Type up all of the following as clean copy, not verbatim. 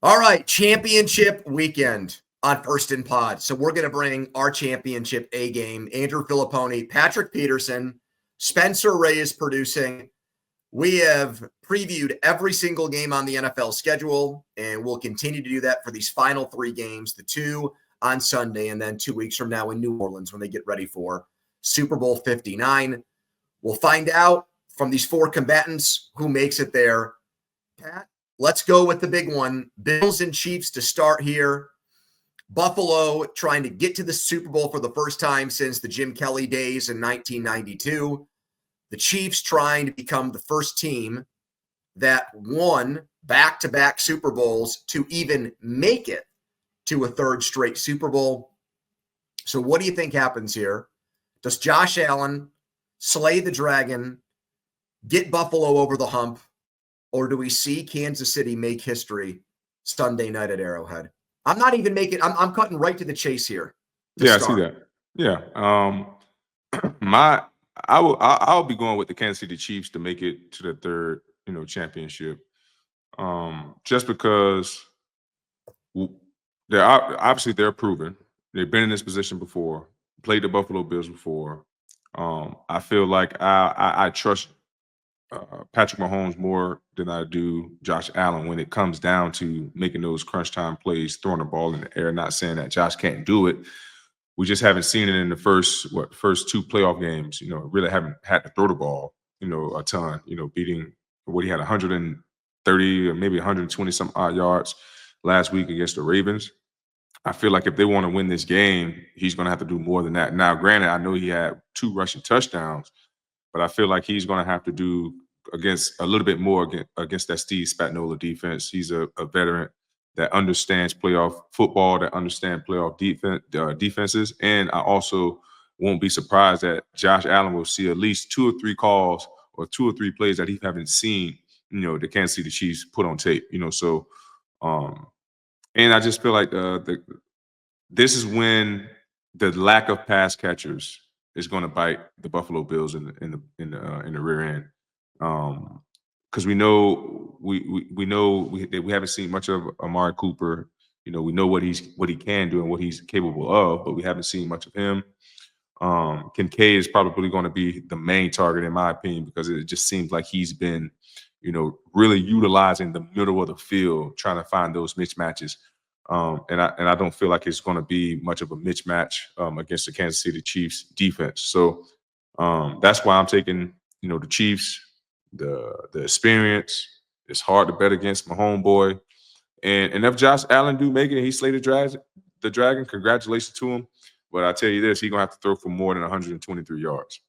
All right, championship weekend on First and Pod. So we're going to bring our championship A game. Andrew Fillipponi, Patrick Peterson, Spencer Ray is producing. We have previewed every single game on the NFL schedule, and we'll continue to do that for these final three games, the two on Sunday, and then 2 weeks from now in New Orleans when they get ready for Super Bowl 59. We'll find out from these four combatants who makes it there. Pat, let's go with the big one. Bills and Chiefs to start here. Buffalo trying to get to the Super Bowl for the first time since the Jim Kelly days in 1992. The Chiefs trying to become the first team that won back-to-back Super Bowls to even make it to a third straight Super Bowl. So what do you think happens here? Does Josh Allen slay the dragon, get Buffalo over the hump, or do we see Kansas City make history Sunday night at Arrowhead? I'm not even making. I'm cutting right to the chase here. Yeah, I see that. Yeah. I'll be going with the Kansas City Chiefs to make it to the third, championship. Just because they're proven. They've been in this position before, played the Buffalo Bills before. I feel like I trust Patrick Mahomes more than I do Josh Allen when it comes down to making those crunch time plays, throwing the ball in the air. Not saying that Josh can't do it. We just haven't seen it in the first two playoff games. Really haven't had to throw the ball, a ton. Beating what he had 130 or maybe 120 some odd yards last week against the Ravens. I feel like if they want to win this game, he's going to have to do more than that. Now, granted, I know he had 2 rushing touchdowns, but I feel like he's going to have to do against a little bit more against that Steve Spagnuolo defense. He's a veteran that understands playoff football, that understands playoff defenses. And I also won't be surprised that Josh Allen will see at least 2 or 3 calls or 2 or 3 plays that he haven't seen, the Kansas City Chiefs put on tape, So, and I just feel like this is when the lack of pass catchers is going to bite the Buffalo Bills in the rear end, because we haven't seen much of Amari Cooper. We know what he can do and what he's capable of, but we haven't seen much of him. Kincaid is probably going to be the main target in my opinion because it just seems like he's been, really utilizing the middle of the field, trying to find those mismatches. And I don't feel like it's going to be much of a mismatch against the Kansas City Chiefs defense. So that's why I'm taking, the Chiefs, the experience. It's hard to bet against my homeboy. And if Josh Allen do make it and he slayed the dragon, congratulations to him. But I tell you this, he's going to have to throw for more than 123 yards.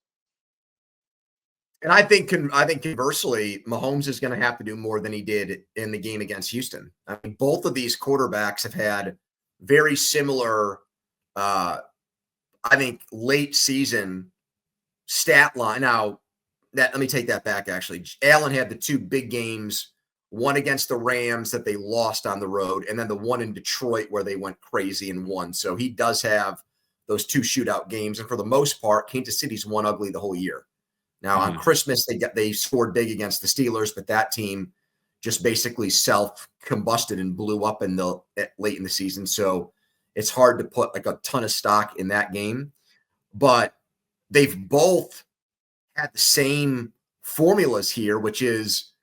And I think conversely, Mahomes is going to have to do more than he did in the game against Houston. I mean, both of these quarterbacks have had very similar, I think, late season stat line. Now, let me take that back, actually. Allen had the 2 big games, one against the Rams that they lost on the road, and then the one in Detroit where they went crazy and won. So he does have those 2 shootout games. And for the most part, Kansas City's won ugly the whole year. Now, on Christmas, they scored big against the Steelers, but that team just basically self-combusted and blew up late in the season. So it's hard to put like a ton of stock in that game. But they've both had the same formulas here, which is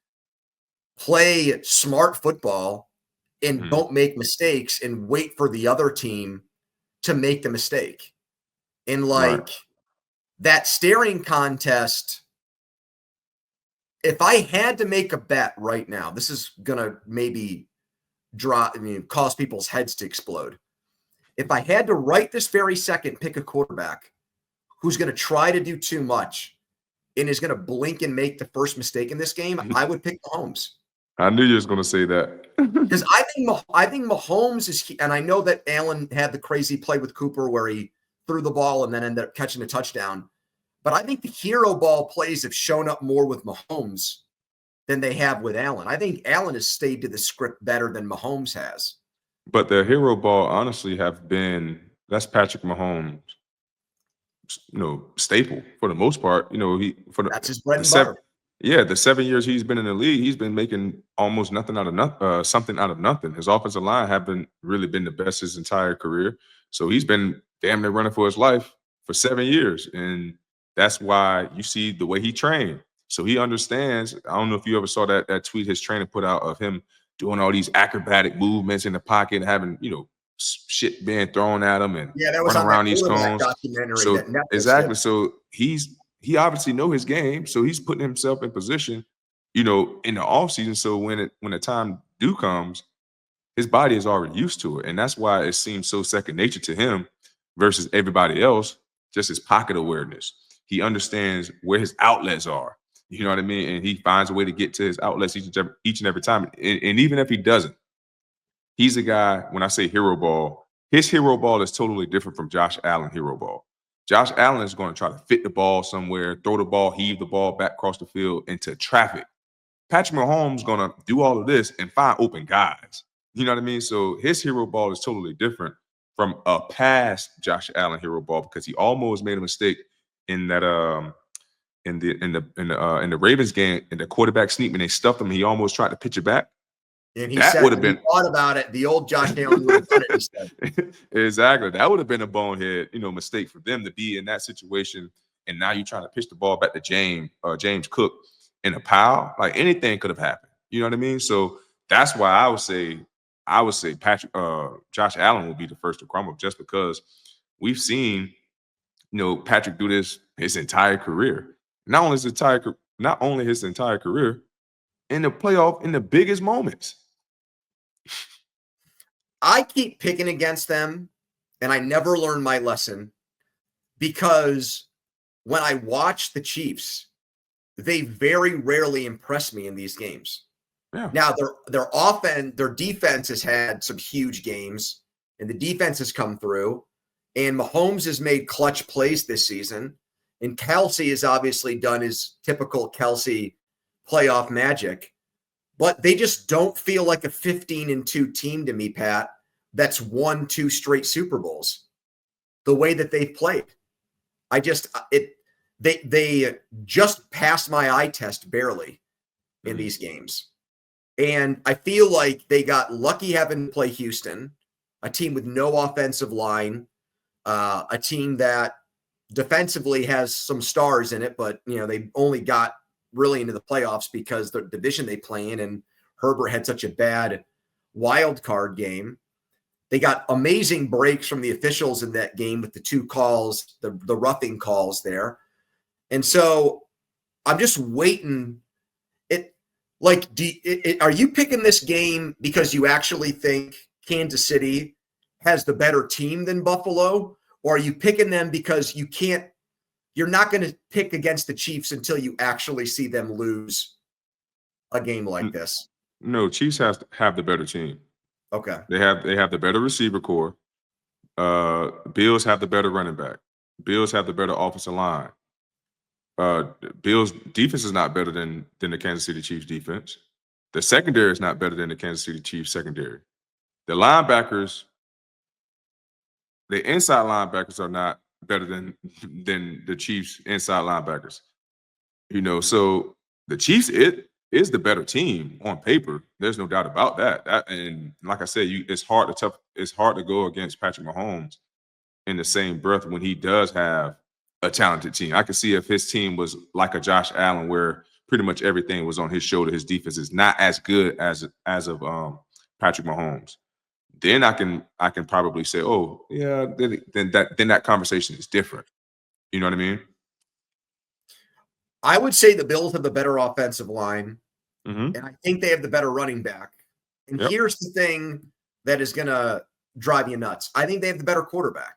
play smart football and don't make mistakes and wait for the other team to make the mistake. And that staring contest, if I had to make a bet right now, this is going to maybe cause people's heads to explode. If I had to right this very second pick a quarterback who's going to try to do too much and is going to blink and make the first mistake in this game, I would pick Mahomes. I knew you was going to say that. Because I think Mahomes is – and I know that Allen had the crazy play with Cooper where he threw the ball and then ended up catching a touchdown. But I think the hero ball plays have shown up more with Mahomes than they have with Allen. I think Allen has stayed to the script better than Mahomes has. But the hero ball, honestly, that's Patrick Mahomes, staple for the most part. That's his bread and butter. Yeah, the 7 years he's been in the league, he's been making almost nothing out of something out of nothing. His offensive line haven't really been the best his entire career, so he's been damn near running for his life for 7 years, and that's why you see the way he trained. So he understands. I don't know if you ever saw that tweet his trainer put out of him doing all these acrobatic movements in the pocket, having shit being thrown at him and Yeah, that was running on that around these quarterback cones. documentary So that Netflix did. exactly. So he obviously know his game, so he's putting himself in position, in the offseason. So when the time do comes, his body is already used to it. And that's why it seems so second nature to him versus everybody else, just his pocket awareness. He understands where his outlets are. You know what I mean? And he finds a way to get to his outlets each and every time. And even if he doesn't, he's a guy, when I say hero ball, his hero ball is totally different from Josh Allen hero ball. Josh Allen is going to try to fit the ball somewhere, throw the ball, heave the ball back across the field into traffic. Patrick Mahomes going to do all of this and find open guys. You know what I mean? So his hero ball is totally different from a past Josh Allen hero ball because he almost made a mistake in that in the Ravens game in the quarterback sneak when they stuffed him. He almost tried to pitch it back. And he That said would have when he been thought about it, the old Josh Allen would have done it, he said. exactly. That would have been a bonehead, mistake for them to be in that situation. And now you're trying to pitch the ball back to James Cook in a pile. Like anything could have happened. You know what I mean? So that's why I would say Josh Allen will be the first to crumble just because we've seen, Patrick do this his entire career. Not only his entire career, in the playoff in the biggest moments. I keep picking against them, and I never learn my lesson because when I watch the Chiefs, they very rarely impress me in these games. Yeah. Now, their defense has had some huge games, and the defense has come through, and Mahomes has made clutch plays this season, and Kelce has obviously done his typical Kelce playoff magic, but they just don't feel like a 15-2 team to me, Pat, that's won 2 straight Super Bowls the way that they've played. They just passed my eye test barely in these games. And I feel like they got lucky having to play Houston, a team with no offensive line, a team that defensively has some stars in it, but they only got really into the playoffs because the division they play in, and Herbert had such a bad wild card game. They got amazing breaks from the officials in that game with the 2 calls, the roughing calls there. And so I'm just waiting. Are you picking this game because you actually think Kansas City has the better team than Buffalo? Or are you picking them because you're not going to pick against the Chiefs until you actually see them lose a game like this? No, Chiefs have the better team. Okay. They have the better receiver core. Bills have the better running back. Bills have the better offensive line. Bills defense is not better than the Kansas City Chiefs defense. The secondary is not better than the Kansas City Chiefs secondary. The linebackers, the inside linebackers are not better than the Chiefs inside linebackers. So the Chiefs is the better team on paper. There's no doubt about that. And like I said, it's hard to go against Patrick Mahomes in the same breath when he does have a talented team. I could see if his team was like a Josh Allen, where pretty much everything was on his shoulder. His defense is not as good as of Patrick Mahomes. Then I can probably say, oh yeah, then that conversation is different. You know what I mean? I would say the Bills have the better offensive line, Mm-hmm. and I think they have the better running back. And Yep. here's the thing that is going to drive you nuts. I think they have the better quarterback.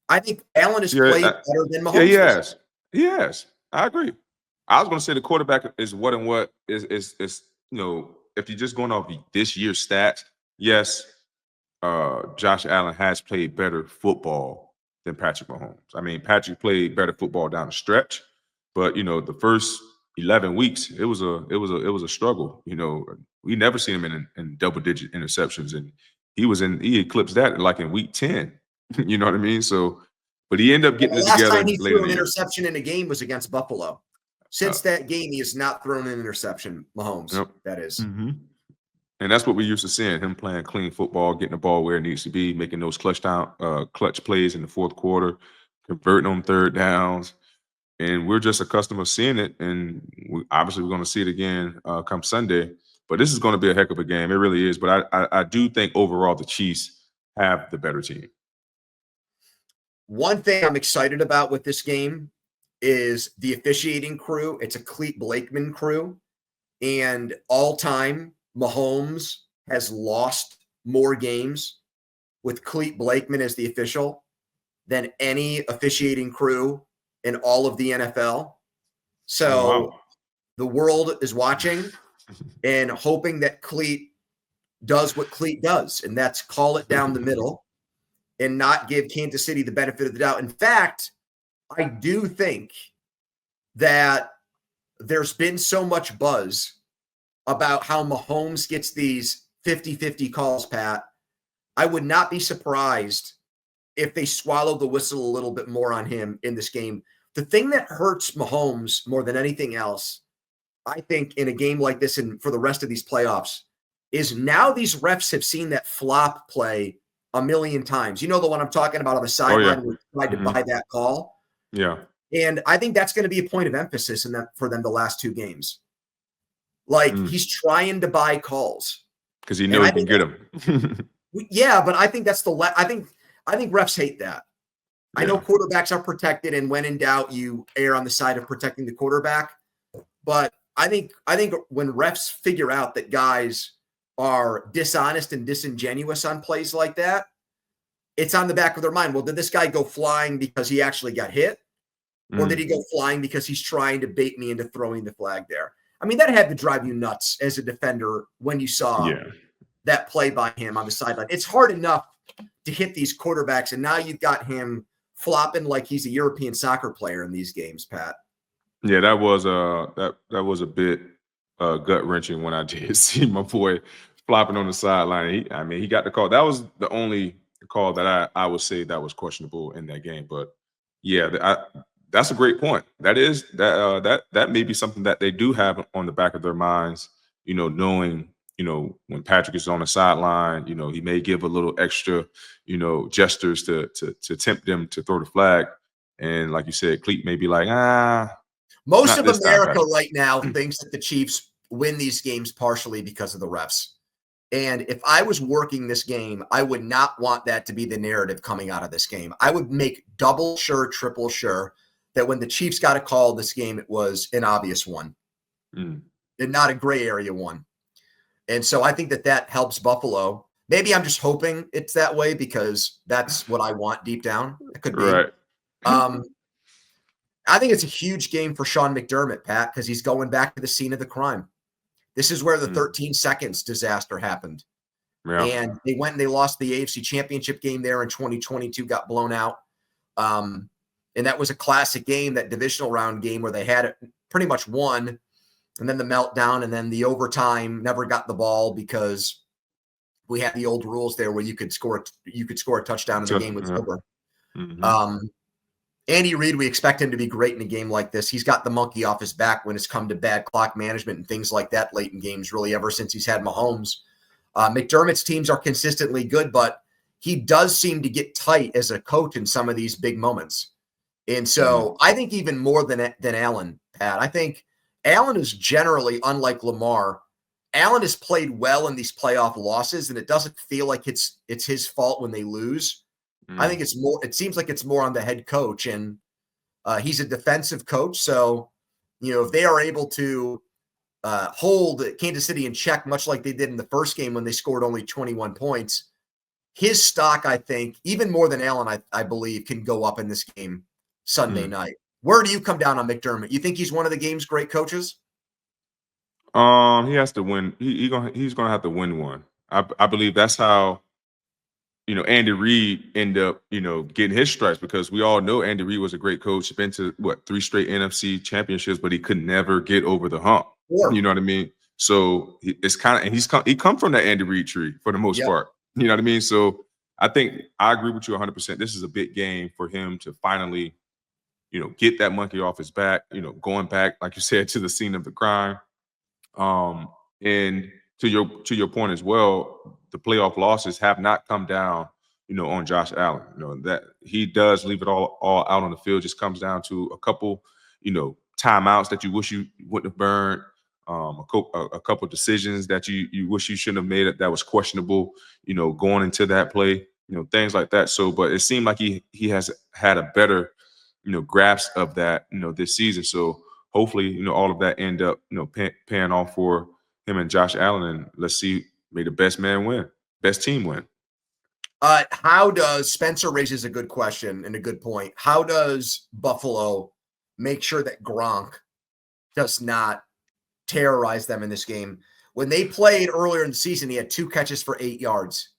I think Allen has played better than Mahomes. Yes, I agree. I was going to say the quarterback is what is if you're just going off this year's stats, yes, Josh Allen has played better football than Patrick Mahomes. I mean, Patrick played better football down the stretch, but the first 11 weeks it was a struggle. We never seen him in double-digit interceptions, and he eclipsed that like in week 10. You know what I mean? So, but he ended up getting The it last together time he later threw in an the year. interception in a game was against Buffalo. Since that game, he has not thrown an interception. Mahomes, Yep. that is. Mm-hmm. And that's what we used to seeing, him playing clean football, getting the ball where it needs to be, making those clutch plays in the fourth quarter, converting on third downs. And we're just accustomed to seeing it. And obviously we're going to see it again come Sunday. But this is going to be a heck of a game. It really is. But I do think overall the Chiefs have the better team. One thing I'm excited about with this game is the officiating crew. It's a Clete Blakeman crew. And all time, Mahomes has lost more games with Clete Blakeman as the official than any officiating crew in all of the NFL. So wow. The world is watching and hoping that Clete does what Clete does, and that's call it down the middle and not give Kansas City the benefit of the doubt. In fact, I do think that there's been so much buzz about how Mahomes gets these 50-50 calls, Pat. I would not be surprised if they swallow the whistle a little bit more on him in this game. The thing that hurts Mahomes more than anything else, I think, in a game like this and for the rest of these playoffs, is now these refs have seen that flop play a million times. You know the one I'm talking about on the sideline where he tried to buy that call? Yeah. And I think that's going to be a point of emphasis in that for them the last two games. Like, he's trying to buy calls. Because he knows he can get them. Yeah, but I think that's I think refs hate that. Yeah. I know quarterbacks are protected, and when in doubt, you err on the side of protecting the quarterback. But I think when refs figure out that guys are dishonest and disingenuous on plays like that, it's on the back of their mind. Well, did this guy go flying because he actually got hit? Or did he go flying because he's trying to bait me into throwing the flag there? I mean, that had to drive you nuts as a defender when you saw that play by him on the sideline. It's hard enough to hit these quarterbacks, and now you've got him flopping like he's a European soccer player in these games, Pat. Yeah, that was a bit gut wrenching when I did see my boy flopping on the sideline. He got the call. That was the only call that I would say that was questionable in that game. But yeah, that's a great point. That may be something that they do have on the back of their minds. Knowing when Patrick is on the sideline, he may give a little extra, gestures to tempt them to throw the flag. And like you said, Clete may be like, Most of America right now thinks that the Chiefs win these games partially because of the refs. And if I was working this game, I would not want that to be the narrative coming out of this game. I would make double sure, triple sure that when the Chiefs got a call this game, it was an obvious one and not a gray area one. And so I think that helps Buffalo. Maybe I'm just hoping it's that way because that's what I want deep down. It could be. Right. I think it's a huge game for Sean McDermott, Pat, because he's going back to the scene of the crime. This is where the 13 seconds disaster happened. Yeah. And they went and they lost the AFC Championship game there in 2022, got blown out. And that was a classic game, that divisional round game where they had it pretty much won, and then the meltdown, and then the overtime, never got the ball because we had the old rules there where you could score a touchdown and the game was over. Andy Reid, we expect him to be great in a game like this. He's got the monkey off his back when it's come to bad clock management and things like that late in games, really ever since he's had Mahomes. McDermott's teams are consistently good, but he does seem to get tight as a coach in some of these big moments. And so I think even more than Allen, Pat, I think Allen is generally, unlike Lamar, Allen has played well in these playoff losses, and it doesn't feel like it's his fault when they lose. I think it seems like it's more on the head coach, and he's a defensive coach. So, if they are able to hold Kansas City in check, much like they did in the first game when they scored only 21 points, his stock, I think, even more than Allen, I believe, can go up in this game Sunday night. Where do you come down on McDermott? You think he's one of the game's great coaches? He has to win. He's gonna have to win one. I believe that's how Andy Reid ended up, getting his stripes, because we all know Andy Reid was a great coach. Been to 3 straight NFC championships, but he could never get over the hump. Sure. You know what I mean? So it's kind of, and he come from that Andy Reid tree for the most part. You know what I mean? So I think I agree with you 100%. This is a big game for him to finally, get that monkey off his back, going back, like you said, to the scene of the crime. And to your point as well, the playoff losses have not come down, on Josh Allen. That he does leave it all out on the field. Just comes down to a couple, timeouts that you wish you wouldn't have burned, a couple decisions that you wish you shouldn't have made that was questionable, going into that play, things like that. So, but it seemed like he has had a better, grasp of that, this season. So hopefully, all of that end up, paying off for him and Josh Allen, and let's see, may the best man win, best team win. How does Spencer raises a good question and a good point? How does Buffalo make sure that Gronk does not terrorize them in this game? When they played earlier in the season, he had 2 catches for 8 yards.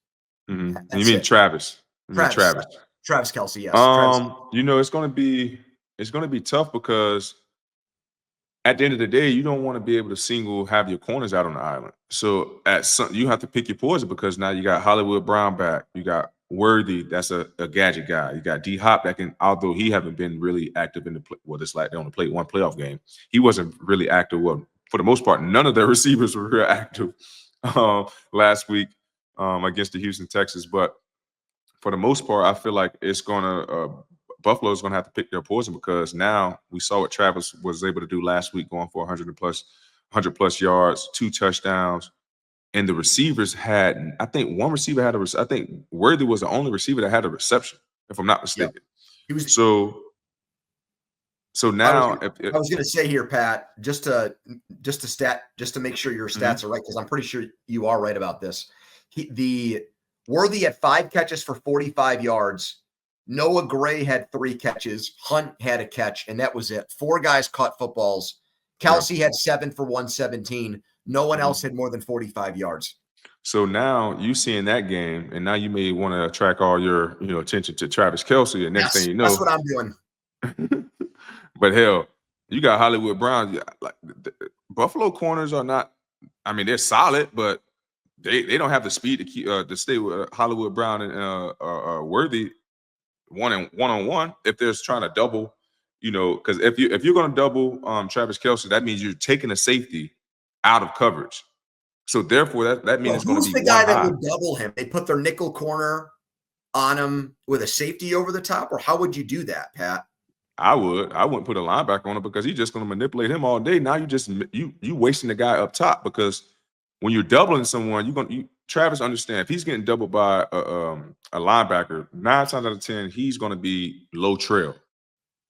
Mm-hmm. You mean Travis? Travis Kelce, yes. It's gonna be tough because at the end of the day, you don't want to be able to have your corners out on the island. So you have to pick your poison, because now you got Hollywood Brown back. You got Worthy, that's a gadget guy. You got D-Hop that can, although he haven't been really active in the play. Well, it's like they only played 1 playoff game. He wasn't really active. Well, for the most part, none of their receivers were real active last week against the Houston Texans. But for the most part, I feel like it's gonna Buffalo's gonna have to pick their poison, because now we saw what Travis was able to do last week, going for 100 plus yards, 2 touchdowns, and the receivers had, I think one receiver had I think Worthy was the only receiver that had a reception, if I'm not mistaken. Yep. He was so now I was going to say here, Pat, just to make sure your stats are right, because I'm pretty sure you are right about this. The Worthy had 5 catches for 45 yards. Noah Gray had 3 catches. Hunt had a catch, and that was it. 4 guys caught footballs. Kelce had 7 for 117. No one else had more than 45 yards. So now you see in that game, and now you may want to attract all your attention to Travis Kelce. And next thing you know, that's what I'm doing. But hell, you got Hollywood Brown. Like the Buffalo corners are not. I mean, they're solid, but they don't have the speed to keep to stay with Hollywood Brown and Worthy one-on-one. If they're trying to double, because if you're going to double Travis Kelce, that means you're taking a safety out of coverage. So therefore, that means it's going to be who's the guy that would double him? They put their nickel corner on him with a safety over the top, or how would you do that, Pat? I wouldn't put a linebacker on him, because he's just going to manipulate him all day. Now you wasting the guy up top, because when you're doubling someone, Travis understand if he's getting doubled by a linebacker, 9 times out of 10 he's going to be low trail.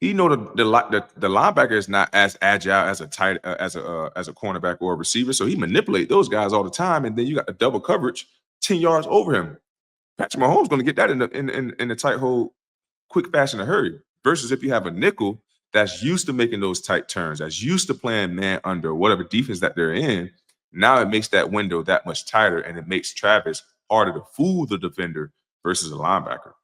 The linebacker is not as agile as a tight as a cornerback or a receiver, so he manipulate those guys all the time, and then you got the double coverage 10 yards over him. Patrick Mahomes going to get that in the tight hole, quick, fast, in a hurry. Versus if you have a nickel that's used to making those tight turns, that's used to playing man under whatever defense that they're in, now it makes that window that much tighter, and it makes Travis harder to fool the defender versus a linebacker.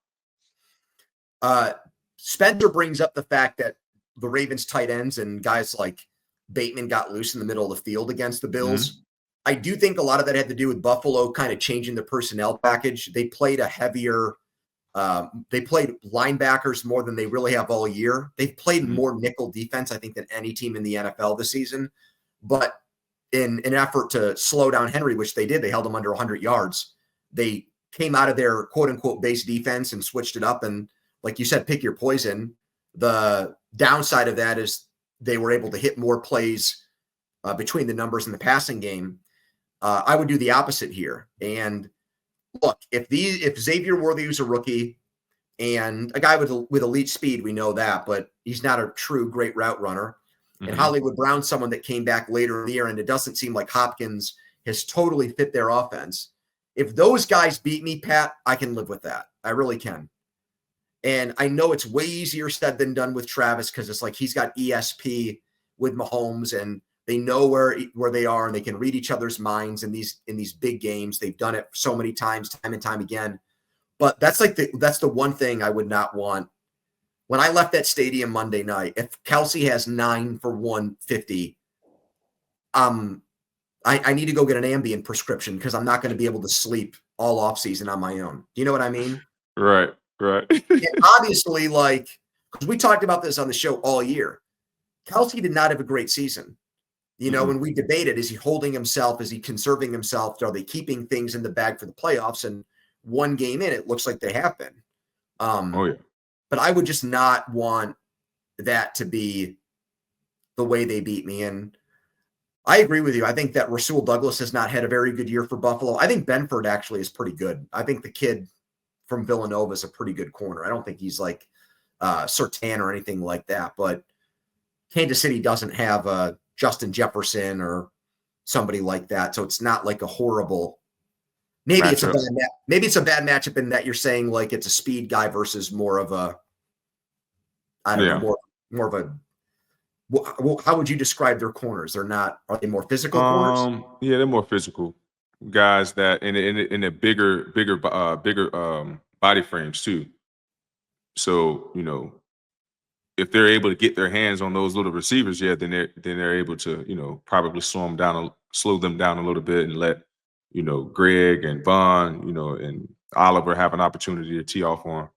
Spencer brings up the fact that the Ravens tight ends and guys like Bateman got loose in the middle of the field against the Bills. Mm-hmm. I do think a lot of that had to do with Buffalo kind of changing the personnel package. They played a heavier they played linebackers more than they really have all year. They've played more nickel defense, I think, than any team in the NFL this season. But in an effort to slow down Henry, which they did, they held him under 100 yards. They came out of their quote-unquote base defense and switched it up. And like you said, pick your poison. The downside of that is they were able to hit more plays between the numbers in the passing game. I would do the opposite here. And look, if Xavier Worthy was a rookie and a guy with elite speed, we know that, but he's not a true great route runner. Mm-hmm. And Hollywood Brown's someone that came back later in the year, and it doesn't seem like Hopkins has totally fit their offense. If those guys beat me, Pat, I can live with that. I really can. And I know it's way easier said than done with Travis, because it's like he's got ESP with Mahomes, and they know where they are, and they can read each other's minds in these big games. They've done it so many times, time and time again. But that's the one thing I would not want. When I left that stadium Monday night, if Kelce has 9 for 150, I need to go get an Ambien prescription, because I'm not going to be able to sleep all offseason on my own. Do you know what I mean? Right. And obviously, like, because we talked about this on the show all year. Kelce did not have a great season. When we debated, is he holding himself? Is he conserving himself? Are they keeping things in the bag for the playoffs? And one game in, it looks like they have been. Oh, yeah. But I would just not want that to be the way they beat me. And I agree with you. I think that Rasul Douglas has not had a very good year for Buffalo. I think Benford actually is pretty good. I think the kid from Villanova is a pretty good corner. I don't think he's like Surtain or anything like that. But Kansas City doesn't have Justin Jefferson or somebody like that. So it's not like a horrible – maybe it's a bad matchup in that you're saying like it's a speed guy versus more of a – I don't know, more of a – how would you describe their corners? Are they more physical corners? Yeah, they're more physical guys that in a bigger body frames too. So, if they're able to get their hands on those little receivers, then they're able to, probably slow them down a little bit and let, Greg and Vaughn, and Oliver have an opportunity to tee off on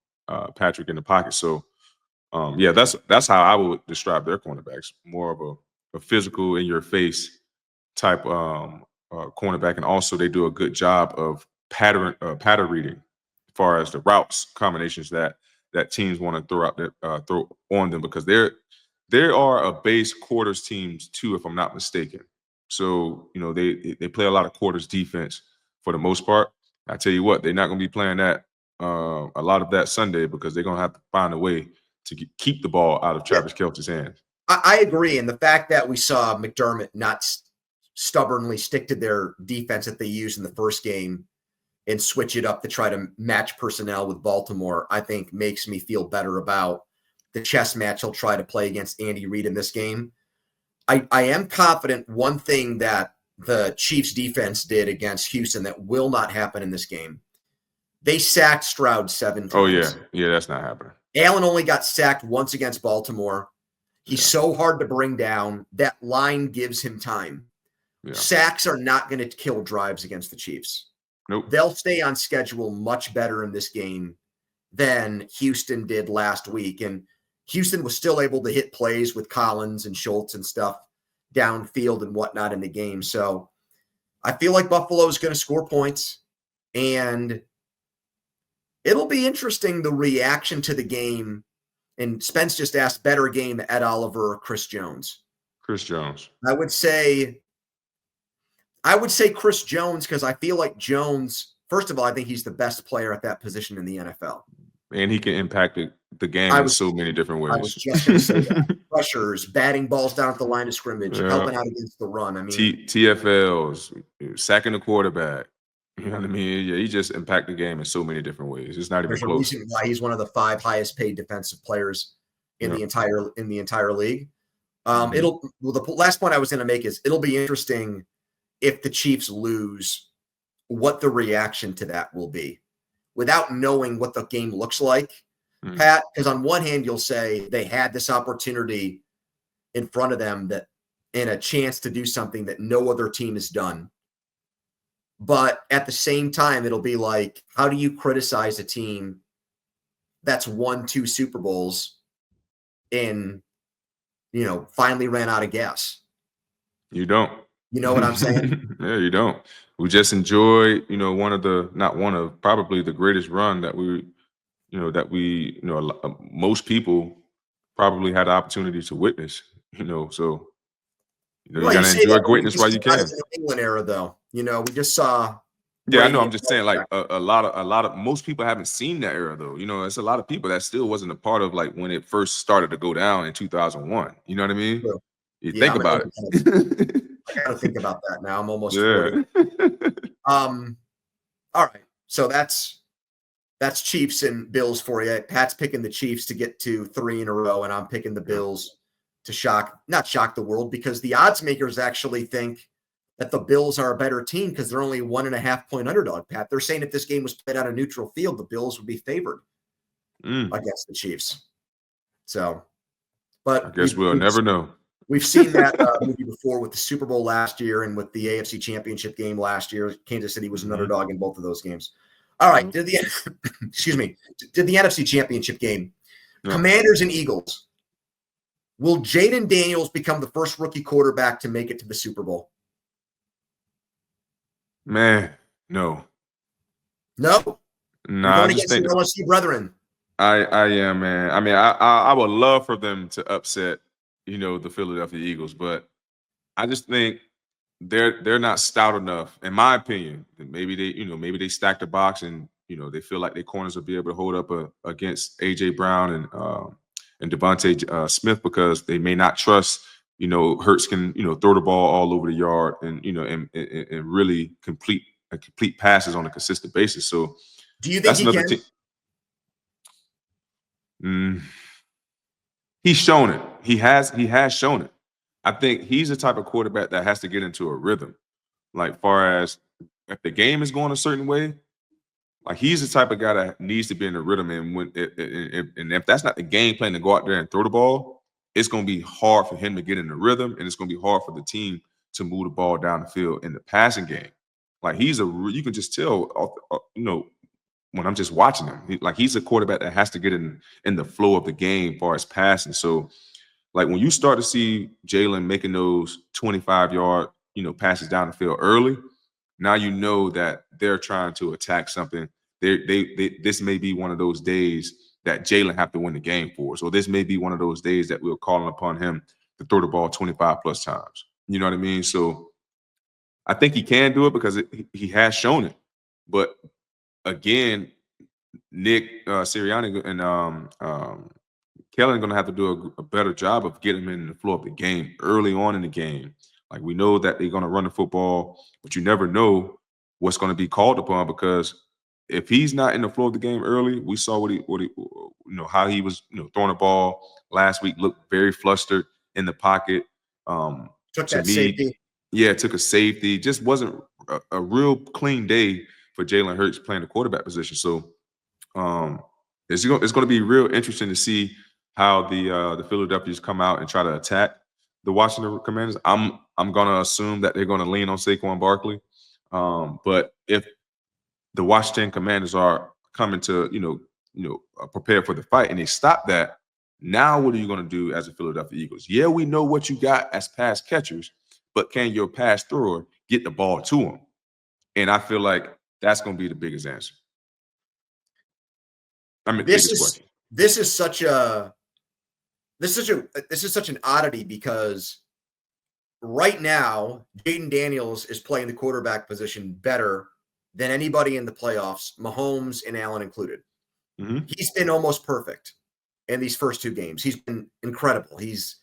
Patrick in the pocket. So, that's how I would describe their cornerbacks. More of a physical, in your face type cornerback, and also they do a good job of pattern reading, as far as the routes combinations that teams want to throw on them, because there are a base quarters teams too, if I'm not mistaken. So they play a lot of quarters defense for the most part. I tell you what, they're not going to be playing that a lot of that Sunday, because they're going to have to find a way to keep the ball out of Travis Kelce's hands. I agree. And the fact that we saw McDermott not stubbornly stick to their defense that they used in the first game and switch it up to try to match personnel with Baltimore, I think makes me feel better about the chess match he'll try to play against Andy Reid in this game. I am confident one thing that the Chiefs defense did against Houston that will not happen in this game. They sacked Stroud 7 times. Oh, yeah. Yeah, that's not happening. Allen only got sacked once against Baltimore. He's so hard to bring down. That line gives him time. Yeah. Sacks are not going to kill drives against the Chiefs. Nope. They'll stay on schedule much better in this game than Houston did last week. And Houston was still able to hit plays with Collins and Schultz and stuff downfield and whatnot in the game. So I feel like Buffalo is going to score points, and it'll be interesting, the reaction to the game. And Spence just asked, better game, Ed Oliver or Chris Jones? Chris Jones. I would say Chris Jones, because I feel like Jones, first of all, I think he's the best player at that position in the NFL. And he can impact the game in so many different ways. I was just going to say that. Pressures, batting balls down at the line of scrimmage, helping out against the run. I mean, TFLs, sacking the quarterback. You know what I mean? Yeah, he just impacted the game in so many different ways. It's not even close. Reason why he's one of the 5 highest paid defensive players in the entire league. The last point I was going to make is it'll be interesting if the Chiefs lose, what the reaction to that will be, without knowing what the game looks like, Pat. Because on one hand, you'll say they had this opportunity in front of them and a chance to do something that no other team has done. But at the same time, it'll be like, how do you criticize a team that's won 2 Super Bowls and, finally ran out of gas? You don't. You know what I'm saying? Yeah, you don't. We just enjoyed, probably the greatest run that most people probably had the opportunity to witness, so. You got to enjoy greatness while you can. It's the England era, though. We just saw. Yeah, I know. I'm just saying, like a lot of most people haven't seen that era, though. It's a lot of people that still wasn't a part of like when it first started to go down in 2001. You know what I mean? True. You think about it. I got to think about that now. I'm almost 40. All right. So that's Chiefs and Bills for you. Pat's picking the Chiefs to get to 3 in a row, and I'm picking the Bills to not shock the world, because the odds makers actually think that the Bills are a better team because they're only 1.5 point underdog, Pat. They're saying if this game was played on a neutral field, the Bills would be favored against the Chiefs. So, but I guess we'll never know. We've seen that movie before with the Super Bowl last year and with the AFC Championship game last year. Kansas City was an underdog in both of those games. All right, did the NFC Championship game. No. Commanders and Eagles. Will Jayden Daniels become the first rookie quarterback to make it to the Super Bowl? Man, no. No. No, You're I going just against think your LSU brethren. I am, man. I mean, I would love for them to upset, the Philadelphia Eagles, but I just think they're not stout enough, in my opinion. Maybe they stack the box and they feel like their corners will be able to hold up against AJ Brown and Devontae Smith, because they may not trust Hurts can throw the ball all over the yard and really complete passes on a consistent basis. So Do you think that's he another can? team. Mm, he's shown it. He has shown it. I think he's the type of quarterback that has to get into a rhythm. Like, far as if the game is going a certain way, like, he's the type of guy that needs to be in a rhythm. And and if that's not the game plan to go out there and throw the ball, it's going to be hard for him to get in the rhythm, and it's going to be hard for the team to move the ball down the field in the passing game. Like, you can just tell, when I'm just watching him, he's a quarterback that has to get in the flow of the game as far as passing. So, like, when you start to see Jalen making those 25-yard, passes down the field early, now you know that they're trying to attack something. This may be one of those days that Jalen have to win the game for us. Or this may be one of those days that we're calling upon him to throw the ball 25 plus times. You know what I mean? So I think he can do it because he has shown it. But again, Nick Sirianni and Kellen going to have to do a better job of getting him in the flow of the game early on in the game. Like, we know that they're going to run the football, but you never know what's going to be called upon, because if he's not in the flow of the game early, we saw how he was, throwing the ball last week, looked very flustered in the pocket. Took To that me, safety. yeah, took a safety. Just wasn't a real clean day for Jalen Hurts playing the quarterback position. So it's going to be real interesting to see how the Philadelphians come out and try to attack the Washington Commanders. I'm going to assume that they're going to lean on Saquon Barkley. But if the Washington Commanders are coming to prepare for the fight and they stop that, now what are you going to do as the Philadelphia Eagles? Yeah, we know what you got as pass catchers, but can your pass thrower get the ball to them? And I feel like that's going to be the biggest answer. I mean, biggest question. This is such an oddity, because right now Jayden Daniels is playing the quarterback position better than anybody in the playoffs, Mahomes and Allen included. Mm-hmm. He's been almost perfect in these first two games. He's been incredible. He's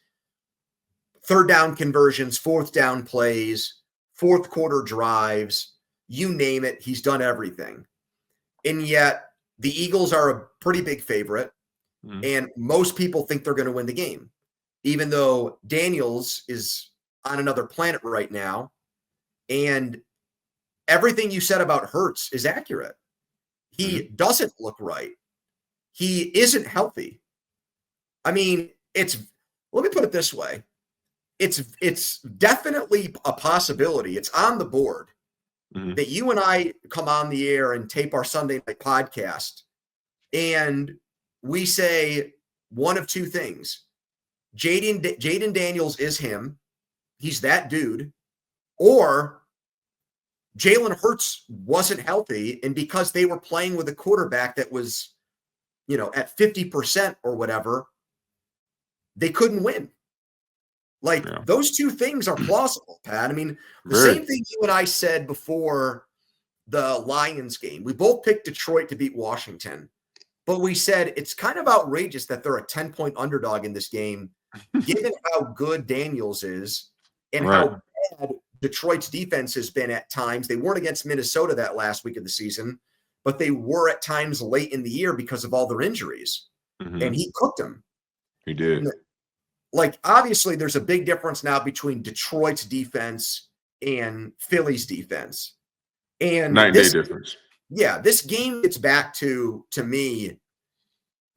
third down conversions, fourth down plays, fourth quarter drives, you name it, he's done everything. And yet the Eagles are a pretty big favorite, and most people think they're going to win the game, even though Daniels is on another planet right now. And everything you said about Hurts is accurate. He doesn't look right. He isn't healthy. I mean, let me put it this way. It's definitely a possibility. It's on the board that you and I come on the air and tape our Sunday night podcast, and we say one of two things. Jayden Daniels is him. He's that dude. Or Jalen Hurts wasn't healthy, and because they were playing with a quarterback that was, at 50% or whatever, they couldn't win. Like, those two things are plausible, Pat. I mean, same thing you and I said before the Lions game. We both picked Detroit to beat Washington, but we said it's kind of outrageous that they're a 10-point underdog in this game, given how good Daniels is and how bad Detroit's defense has been at times. They weren't against Minnesota that last week of the season, but they were at times late in the year because of all their injuries. And he cooked them. He did. Like, obviously, there's a big difference now between Detroit's defense and Philly's defense. And night and day difference. Yeah, this game gets back to me,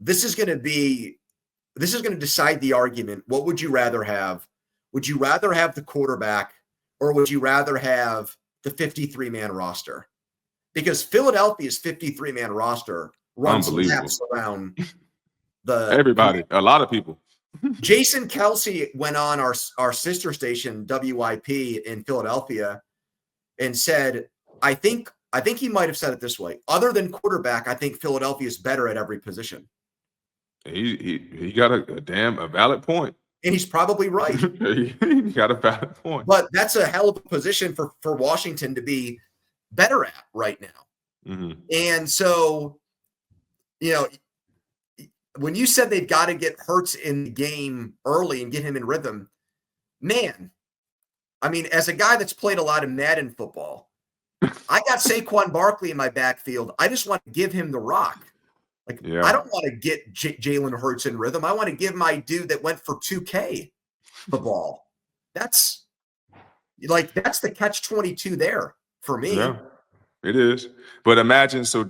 this is going to decide the argument. What would you rather have? Would you rather have the quarterback, or would you rather have the 53-man roster? Because Philadelphia's 53-man roster runs laps around Everybody, a lot of people. Jason Kelce went on our sister station WIP in Philadelphia and said, I think he might have said it this way. Other than quarterback, I think Philadelphia is better at every position. He got a valid point. And he's probably right. He got a valid point. But that's a hell of a position for Washington to be better at right now. Mm-hmm. And so, when you said they've got to get Hurts in the game early and get him in rhythm, man, I mean, as a guy that's played a lot of Madden football, I got Saquon Barkley in my backfield. I just want to give him the rock. I don't want to get Jalen Hurts in rhythm. I want to give my dude that went for 2K the ball. That's the catch-22 there for me. Yeah, it is. But imagine, so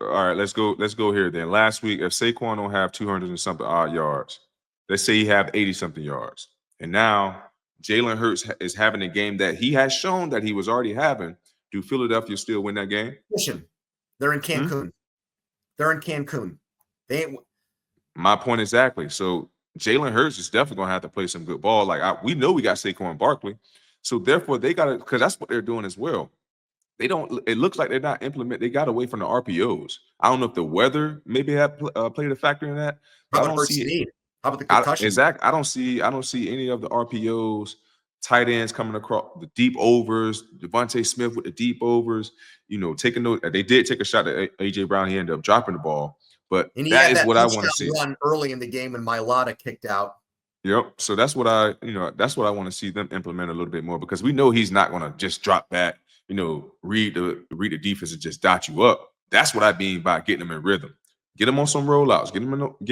all right, let's go here then. Last week, if Saquon don't have 200 and something odd yards, let's say he have 80 something yards, and now Jalen Hurts is having a game that he has shown that he was already having. Do Philadelphia still win that game? Listen, they're in Cancun. Mm-hmm. They're in Cancun. They ain't. My point exactly. So Jalen Hurts is definitely going to have to play some good ball. We know we got Saquon Barkley, so therefore they got to, because that's what they're doing as well. They don't. It looks like they're not implementing. They got away from the RPOs. I don't know if the weather maybe have played a factor in that. How about Hurts need? How about the concussion? Exactly. I don't see any of the RPOs. Tight ends coming across the deep overs, Devontae Smith with the deep overs, taking those. They did take a shot at AJ Brown. He ended up dropping the ball, but that is what I want to see. Run early in the game and Mailata kicked out. Yep. So that's what I want to see them implement a little bit more, because we know he's not going to just drop back, read the defense and just dot you up. That's what I mean by getting them in rhythm. Get them on some rollouts. Get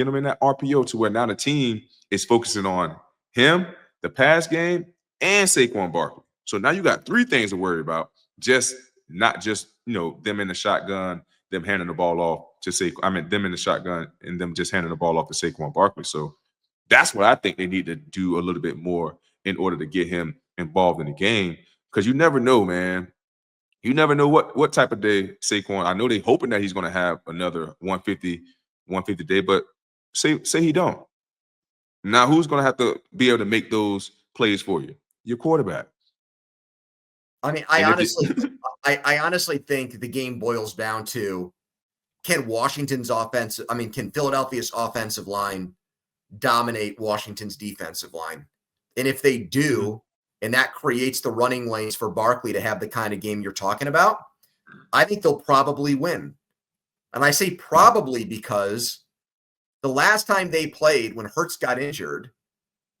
them in that RPO to where now the team is focusing on him, the pass game, and Saquon Barkley. So now you got three things to worry about. Not just them in the shotgun, them handing the ball off to Saquon. I mean, them in the shotgun and them just handing the ball off to Saquon Barkley. So that's what I think they need to do a little bit more in order to get him involved in the game. Because you never know, man. You never know what type of day Saquon. I know they're hoping that he's going to have another 150 day, but say he don't. Now who's going to have to be able to make those plays for you? Your quarterback. I mean, I honestly think the game boils down to, can Philadelphia's offensive line dominate Washington's defensive line? And if they do, and that creates the running lanes for Barkley to have the kind of game you're talking about, I think they'll probably win. And I say probably because the last time they played, when Hurts got injured,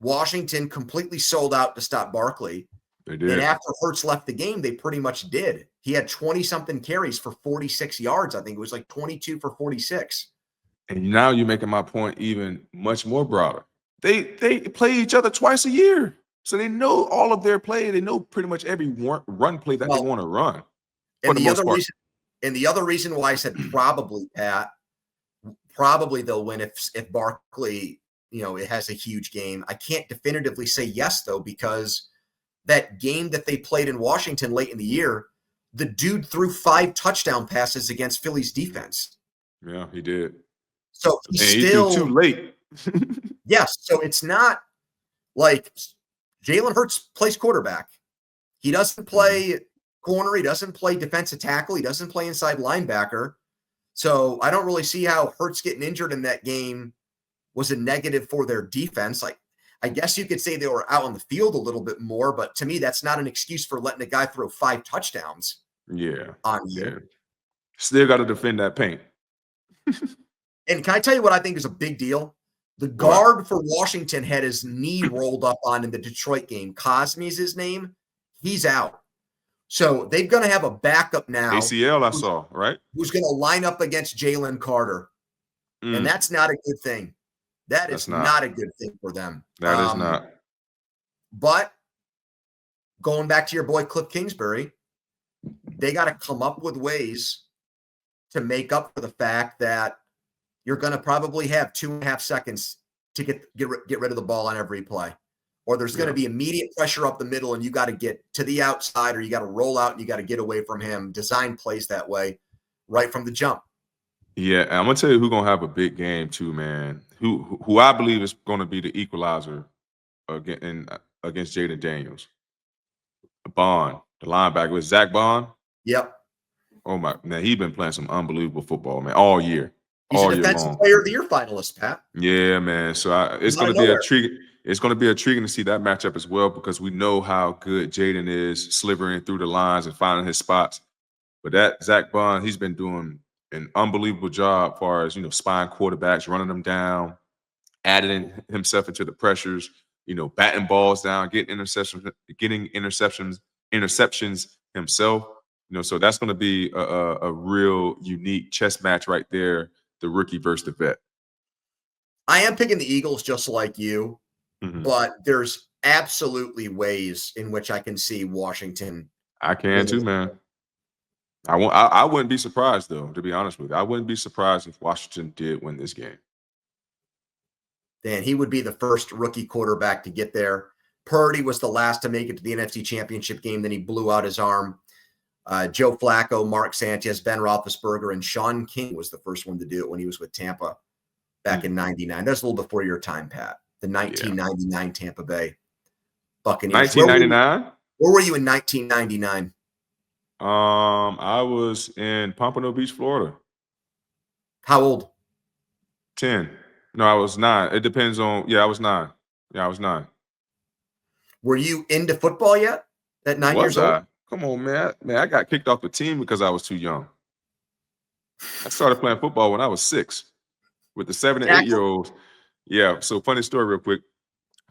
Washington completely sold out to stop Barkley. They did. And after Hurts left the game, they pretty much did. He had 20-something carries for 46 yards. I think it was like 22 for 46. And now you're making my point even much more broader. They play each other twice a year. So they know all of their play. They know pretty much every run play that they want to run. And the other reason why I said probably, Pat, probably they'll win if Barkley, it has a huge game. I can't definitively say yes, though, because that game that they played in Washington late in the year, the dude threw 5 touchdown passes against Philly's defense. Yeah, he did. So he threw too late. Yes. So it's not like Jalen Hurts plays quarterback. He doesn't play corner. He doesn't play defensive tackle. He doesn't play inside linebacker. So I don't really see how Hurts getting injured in that game was a negative for their defense. Like, I guess you could say they were out on the field a little bit more, but to me, that's not an excuse for letting a guy throw 5 touchdowns. Yeah. On you. Yeah. Still got to defend that paint. And can I tell you what I think is a big deal? The guard for Washington had his knee rolled up on in the Detroit game. Cosme is his name. He's out. So they're going to have a backup now. ACL, I saw, right? Who's going to line up against Jalen Carter. And that's not a good thing. That's not a good thing for them. That is not. But going back to your boy Cliff Kingsbury, they got to come up with ways to make up for the fact that you're going to probably have 2.5 seconds to get rid of the ball on every play. Or there's going to be immediate pressure up the middle, and you got to get to the outside, or you got to roll out and you got to get away from him. Design plays that way right from the jump. Yeah, I'm going to tell you who's going to have a big game too, man. who I believe is going to be the equalizer against Jayden Daniels. Bond, the linebacker, with Zach Bond. Yep. Oh my man, he's been playing some unbelievable football, man, all year, He's a all year defensive long. player of the year finalist, Pat. Yeah, man. So it's going to be intriguing. It's going to be intriguing to see that matchup as well, because we know how good Jayden is slivering through the lines and finding his spots. But that Zach Bond, he's been doing an unbelievable job as far as, spying quarterbacks, running them down, adding himself into the pressures, batting balls down, getting interceptions himself. So that's going to be a real unique chess match right there, the rookie versus the vet. I am picking the Eagles just like you, but there's absolutely ways in which I can see Washington. I can too, man. I wouldn't be surprised, though, to be honest with you. I wouldn't be surprised if Washington did win this game. Then he would be the first rookie quarterback to get there. Purdy was the last to make it to the NFC Championship game. Then he blew out his arm. Joe Flacco, Mark Sanchez, Ben Roethlisberger, and Sean King was the first one to do it when he was with Tampa back in '99. That's a little before your time, Pat. The 1999 Tampa Bay Buccaneers. 1999? Where were you in 1999? I was in Pompano Beach, Florida. How old? 10. No, I was 9. It depends on. Yeah, I was 9. Yeah, I was 9. Were you into football yet at 9 years old? Come on, man. I got kicked off the team because I was too young. I started playing football when I was 6 with the 7 and 8-year-olds. Yeah. So funny story real quick.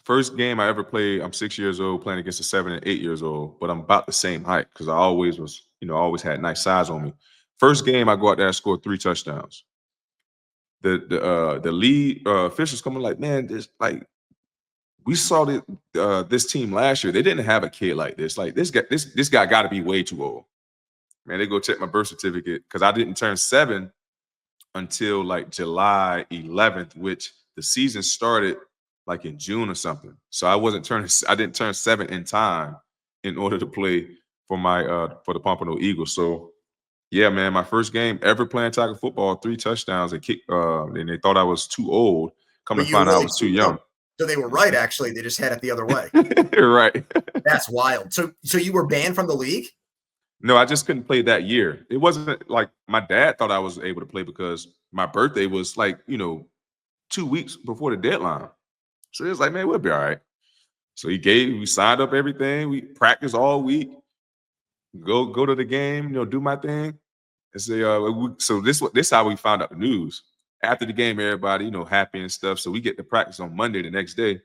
First game I ever played, I'm 6 years old playing against a 7 and 8 years old, but I'm about the same height because I always was, always had nice size on me. First game I go out there and score 3 touchdowns. The lead officials coming like, man, we saw this team last year. They didn't have a kid like this. Like this guy got to be way too old. Man, they go check my birth certificate because I didn't turn 7 until like July 11th, which the season started like in June or something. So I didn't turn 7 in time in order to play for the Pompano Eagles. So yeah, man, my first game ever playing tackle football, 3 touchdowns and kick. And they thought I was too old. Come to find out I was too young. So they were right, actually. They just had it the other way. Right. That's wild. So you were banned from the league? No, I just couldn't play that year. It wasn't like my dad thought I was able to play because my birthday was like, 2 weeks before the deadline. So he was like, man, we'll be all right. So we signed up everything. We practiced all week. Go to the game, do my thing. And say, so this how we found out the news. After the game, everybody, happy and stuff. So we get to practice on Monday the next day.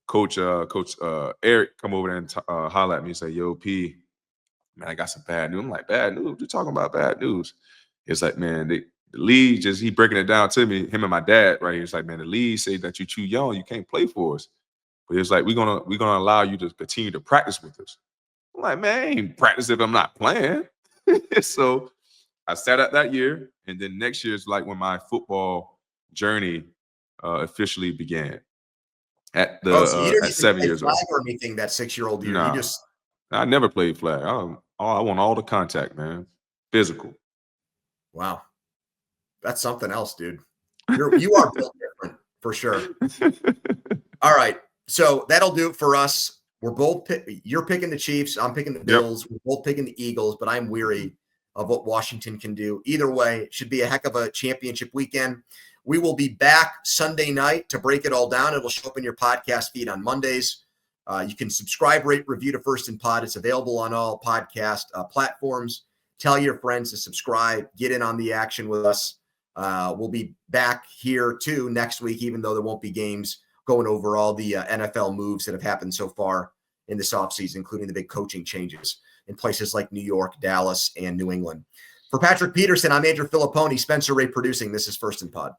Coach Eric come over there and holler at me and say, yo, P, man, I got some bad news. I'm like, bad news? You're talking about bad news. It's like, man, the league he breaking it down to me, him and my dad right here. It's like, man, the league say that you're too young, you can't play for us. But it's like, we're gonna allow you to continue to practice with us. I'm like, man, I ain't practice if I'm not playing. So I sat out that year, and then next year is like when my football journey officially began. At 7 years old. Or anything that 6-year-old year? Nah, I never played flag. I want all the contact, man. Physical. Wow, that's something else, dude. You are built different for sure. All right, so that'll do it for us. We're both you're picking the Chiefs. I'm picking the Bills. Yep. We're both picking the Eagles, but I'm weary of what Washington can do. Either way, it should be a heck of a championship weekend. We will be back Sunday night to break it all down. It will show up in your podcast feed on Mondays. You can subscribe, rate, review to First and Pod. It's available on all podcast platforms. Tell your friends to subscribe. Get in on the action with us. We'll be back here too next week, even though there won't be games, going over all the NFL moves that have happened so far in this offseason, including the big coaching changes in places like New York, Dallas, and New England. For Patrick Peterson, I'm Andrew Fillipponi, Spencer Ray producing. This is First and Pod.